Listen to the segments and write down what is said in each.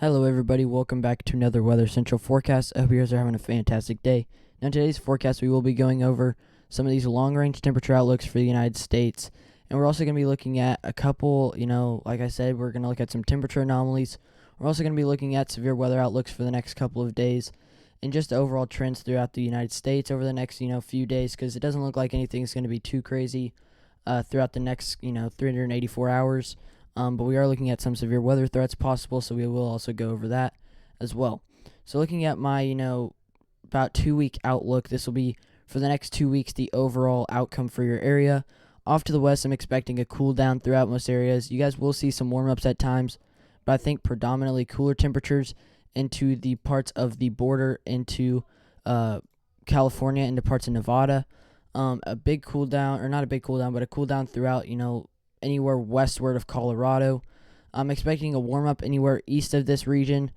Hello, everybody. Welcome back to another Weather Central forecast. I hope you guys are having a fantastic day. Now, in today's forecast, we will be going over some of these long-range temperature outlooks for the United States, and we're also going to be looking at a couple. Like I said, we're going to look at some temperature anomalies. We're also going to be looking at severe weather outlooks for the next couple of days, and just overall trends throughout the United States over the next few days, because it doesn't look like anything's going to be too crazy throughout the next 384 hours. But we are looking at some severe weather threats possible, so we will also go over that as well. So looking at my, about 2 week outlook, this will be for the next 2 weeks the overall outcome for your area. Off to the west, I'm expecting a cool down throughout most areas. You guys will see some warm ups at times, but I think predominantly cooler temperatures into the parts of the border into California, into parts of Nevada. A big cool down, or not a big cool down, but a cool down throughout, anywhere westward of Colorado. I'm expecting a warm up anywhere east of this region,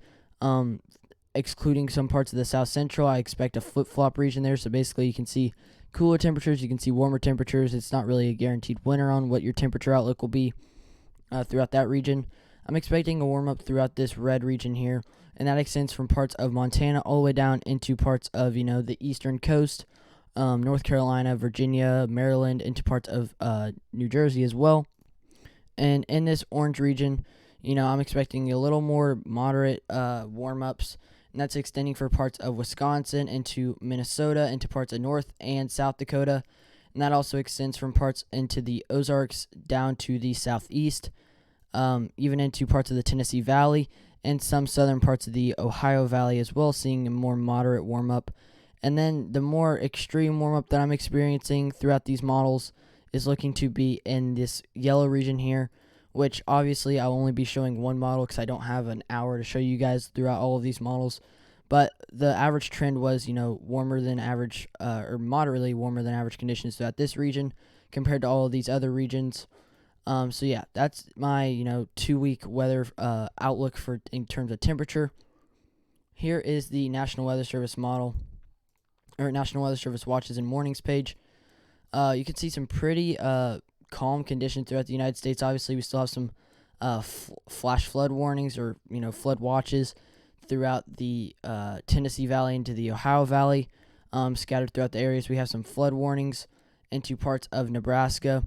excluding some parts of the south central. I expect a flip flop region there. So basically, you can see cooler temperatures, you can see warmer temperatures. It's not really a guaranteed winner on what your temperature outlook will be throughout that region. I'm expecting a warm up throughout this red region here, and that extends from parts of Montana all the way down into parts of the eastern coast, North Carolina, Virginia, Maryland, into parts of New Jersey as well. And in this orange region, I'm expecting a little more moderate warm-ups, and that's extending for parts of Wisconsin into Minnesota, into parts of North and South Dakota, and that also extends from parts into the Ozarks down to the southeast, even into parts of the Tennessee Valley, and some southern parts of the Ohio Valley as well, seeing a more moderate warm-up. And then the more extreme warm-up that I'm experiencing throughout these models is looking to be in this yellow region here, which obviously I'll only be showing one model because I don't have an hour to show you guys throughout all of these models. But the average trend was, warmer than average, or moderately warmer than average conditions throughout this region compared to all of these other regions. So yeah, that's my 2 week weather outlook for in terms of temperature. Here is the National Weather Service model, or National Weather Service watches and warnings page. You can see some pretty calm conditions throughout the United States. Obviously, we still have some flash flood warnings, or flood watches throughout the Tennessee Valley into the Ohio Valley, scattered throughout the areas. We have some flood warnings into parts of Nebraska,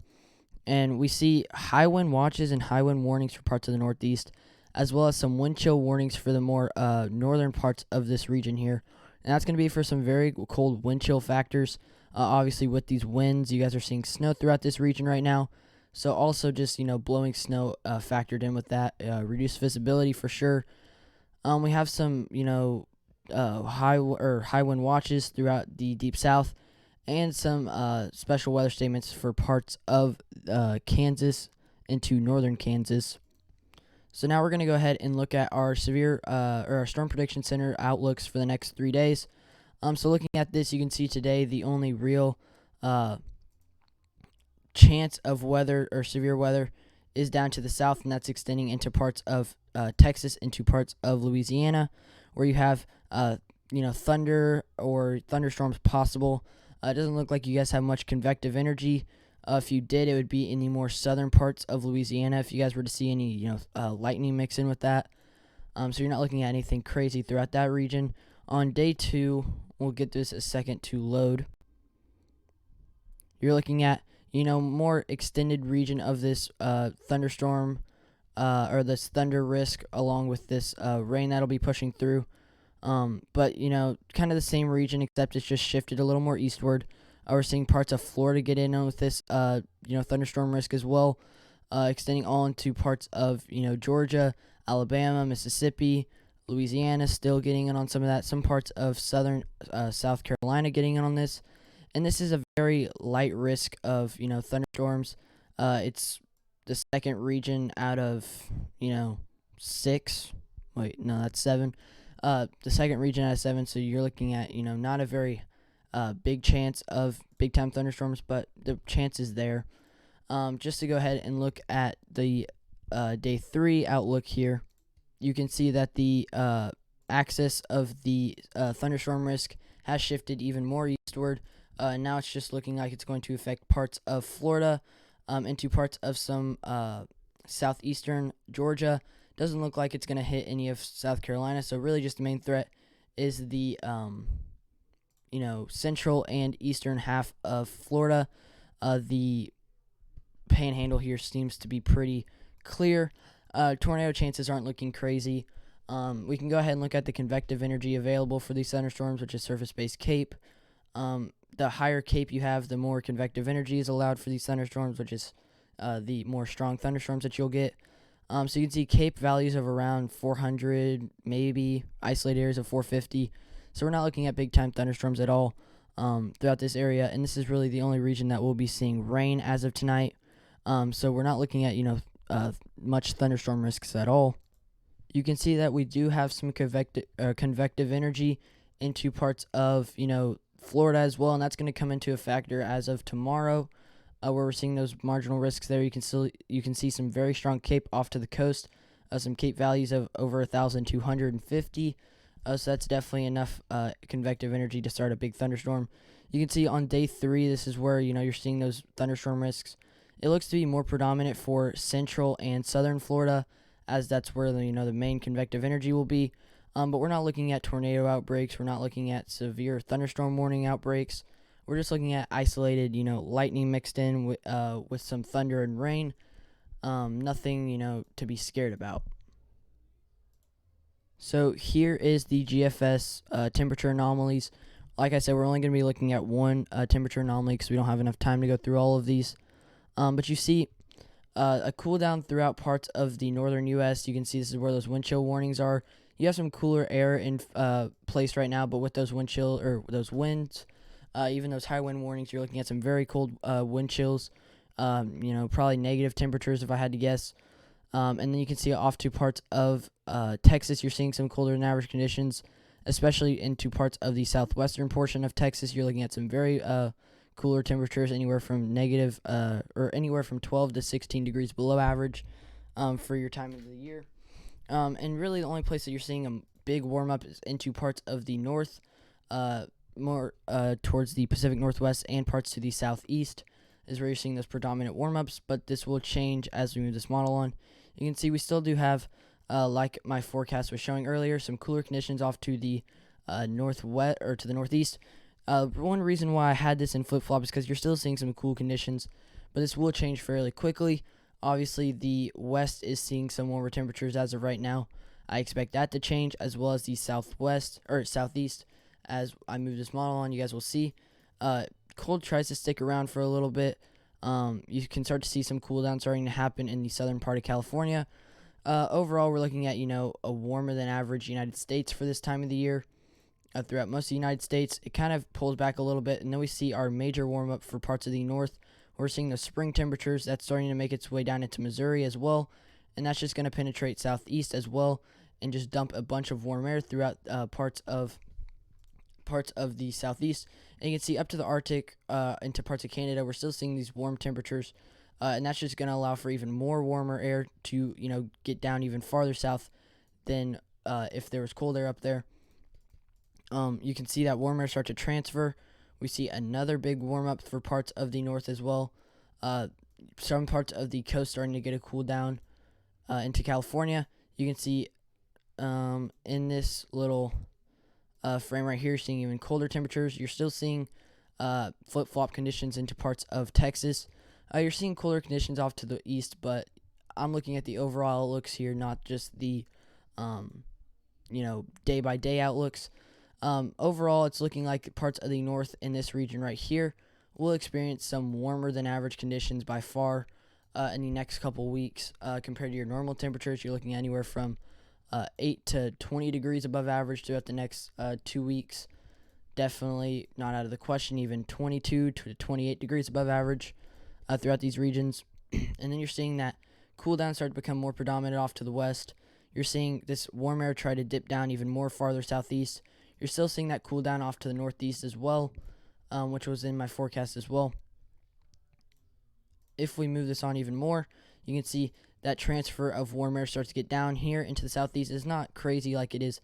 and we see high wind watches and high wind warnings for parts of the Northeast, as well as some wind chill warnings for the more northern parts of this region here. And that's going to be for some very cold wind chill factors. Obviously, with these winds, you guys are seeing snow throughout this region right now. So also just, blowing snow factored in with that. Reduced visibility for sure. We have some, high wind watches throughout the deep south, and some special weather statements for parts of Kansas into northern Kansas. So now we're going to go ahead and look at our severe or our storm prediction center outlooks for the next 3 days. So looking at this, you can see today the only real chance of weather or severe weather is down to the south, and that's extending into parts of Texas, into parts of Louisiana, where you have thunder or thunderstorms possible. It doesn't look like you guys have much convective energy. If you did, it would be in the more southern parts of Louisiana. If you guys were to see any lightning mix in with that, so you're not looking at anything crazy throughout that region. On day 2, we'll get this a second to load. You're looking at, more extended region of this thunderstorm or this thunder risk, along with this rain that'll be pushing through. But, kind of the same region, except it's just shifted a little more eastward. We're seeing parts of Florida get in on with this, thunderstorm risk as well, extending all into parts of, Georgia, Alabama, Mississippi, Louisiana still getting in on some of that. Some parts of southern South Carolina getting in on this. And this is a very light risk of, thunderstorms. It's the second region out of, 6. Wait, no, that's 7. The second region out of 7. So you're looking at, not a very big chance of big-time thunderstorms, but the chance is there. Just to go ahead and look at the day 3 outlook here, you can see that the axis of the thunderstorm risk has shifted even more eastward. Now it's just looking like it's going to affect parts of Florida, into parts of some southeastern Georgia, Doesn't look like it's going to hit any of South Carolina. So really just the main threat is the, central and eastern half of Florida. The panhandle here seems to be pretty clear. Tornado chances aren't looking crazy. We can go ahead and look at the convective energy available for these thunderstorms, which is surface-based CAPE. The higher CAPE you have, the more convective energy is allowed for these thunderstorms, which is the more strong thunderstorms that you'll get. So you can see CAPE values of around 400, maybe isolated areas of 450. So we're not looking at big-time thunderstorms at all throughout this area, and this is really the only region that will be seeing rain as of tonight. So we're not looking at much thunderstorm risks at all. You can see that we do have some convective energy into parts of Florida as well, and that's going to come into a factor as of tomorrow. Where we're seeing those marginal risks there. You can see some very strong CAPE off to the coast, some CAPE values of over 1,250. So that's definitely enough convective energy to start a big thunderstorm. You can see on day 3, this is where you're seeing those thunderstorm risks. It looks to be more predominant for central and southern Florida, as that's where the main convective energy will be. But we're not looking at tornado outbreaks. We're not looking at severe thunderstorm warning outbreaks. We're just looking at isolated, lightning mixed in with some thunder and rain. Nothing, to be scared about. So here is the GFS temperature anomalies. Like I said, we're only going to be looking at one temperature anomaly because we don't have enough time to go through all of these. But you see a cool down throughout parts of the northern U.S. You can see this is where those wind chill warnings are. You have some cooler air in place right now, but with those wind chill or those winds, even those high wind warnings, you're looking at some very cold wind chills, probably negative temperatures if I had to guess. And then you can see off to parts of Texas, you're seeing some colder than average conditions, especially into parts of the southwestern portion of Texas. You're looking at some very cooler temperatures, anywhere from negative or anywhere from 12 to 16 degrees below average for your time of the year. And really the only place that you're seeing a big warm-up is into parts of the north, more towards the Pacific Northwest and parts to the southeast is where you're seeing those predominant warm-ups, but this will change as we move this model on. You can see we still do have, like my forecast was showing earlier, some cooler conditions off to the northwest or to the northeast. One reason why I had this in flip-flop is because you're still seeing some cool conditions, but this will change fairly quickly. Obviously, the west is seeing some warmer temperatures as of right now. I expect that to change, as well as the southwest or southeast. As I move this model on, you guys will see. Cold tries to stick around for a little bit. You can start to see some cool down starting to happen in the southern part of California. Overall, we're looking at, a warmer than average United States for this time of the year. Throughout most of the United States, it kind of pulls back a little bit, and then we see our major warm-up for parts of the north. We're seeing the spring temperatures. That's starting to make its way down into Missouri as well, and that's just going to penetrate southeast as well and just dump a bunch of warm air throughout parts of the southeast. And you can see up to the Arctic, into parts of Canada, we're still seeing these warm temperatures, and that's just going to allow for even more warmer air to, get down even farther south than if there was cold air up there. You can see that warm air start to transfer. We see another big warm-up for parts of the north as well. Some parts of the coast starting to get a cool down into California. You can see in this little frame right here, seeing even colder temperatures. You're still seeing flip-flop conditions into parts of Texas. You're seeing cooler conditions off to the east, but I'm looking at the overall looks here, not just the day-by-day outlooks. Overall, it's looking like parts of the north in this region right here will experience some warmer than average conditions by far in the next couple weeks compared to your normal temperatures. You're looking anywhere from 8 to 20 degrees above average throughout the next 2 weeks. Definitely not out of the question, even 22 to 28 degrees above average throughout these regions. And then you're seeing that cool down start to become more predominant off to the west. You're seeing this warm air try to dip down even more farther southeast. You're still seeing that cool down off to the northeast as well, which was in my forecast as well. If we move this on even more, you can see that transfer of warm air starts to get down here into the southeast. It's not crazy like it is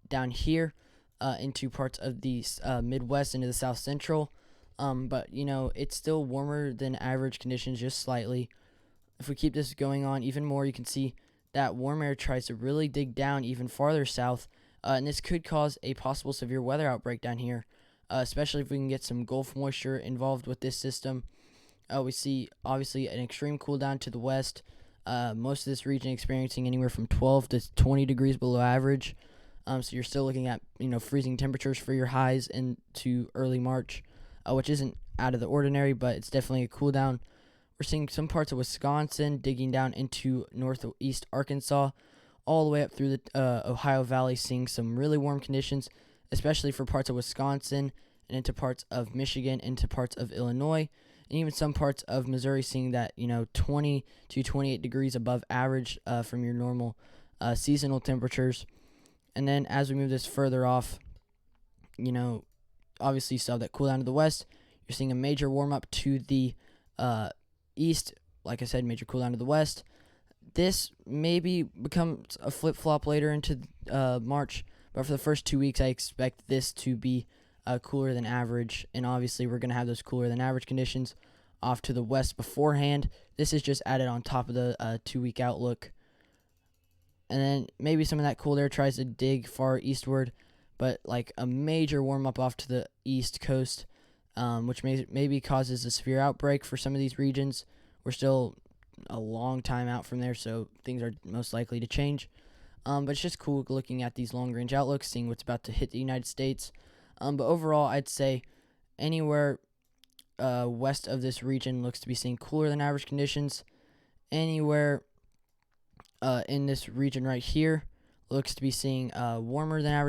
down here into parts of the Midwest into the South Central. But, it's still warmer than average conditions just slightly. If we keep this going on even more, you can see that warm air tries to really dig down even farther south, and this could cause a possible severe weather outbreak down here, especially if we can get some Gulf moisture involved with this system. We see obviously an extreme cool down to the west. Most of this region experiencing anywhere from 12 to 20 degrees below average. So you're still looking at freezing temperatures for your highs into early March, which isn't out of the ordinary, but it's definitely a cool down. We're seeing some parts of Wisconsin digging down into northeast Arkansas, all the way up through the Ohio Valley, seeing some really warm conditions, especially for parts of Wisconsin and into parts of Michigan, into parts of Illinois, and even some parts of Missouri, seeing that 20 to 28 degrees above average from your normal seasonal temperatures. And then as we move this further off, obviously you still have that cool down to the west. You're seeing a major warm up to the east. Like I said, major cool down to the west. This maybe becomes a flip flop later into March, but for the first 2 weeks, I expect this to be cooler than average. And obviously, we're going to have those cooler than average conditions off to the west beforehand. This is just added on top of the 2 week outlook. And then maybe some of that cold air tries to dig far eastward, but like a major warm up off to the east coast, which maybe causes a severe outbreak for some of these regions. We're still a long time out from there, so things are most likely to change. But it's just cool looking at these long range outlooks, seeing what's about to hit the United States. But overall, I'd say anywhere west of this region looks to be seeing cooler than average conditions. Anywhere in this region right here looks to be seeing warmer than average